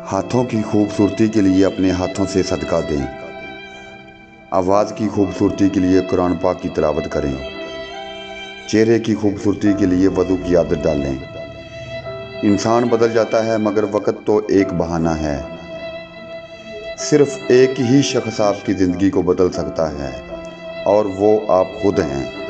हाथों की खूबसूरती के लिए अपने हाथों से सदका दें। आवाज़ की खूबसूरती के लिए कुरान पाक की तिलावत करें। चेहरे की खूबसूरती के लिए वज़ू की आदत डालें। इंसान बदल जाता है मगर वक़्त तो एक बहाना है। सिर्फ़ एक ही शख्स आपकी ज़िंदगी को बदल सकता है और वो आप खुद हैं।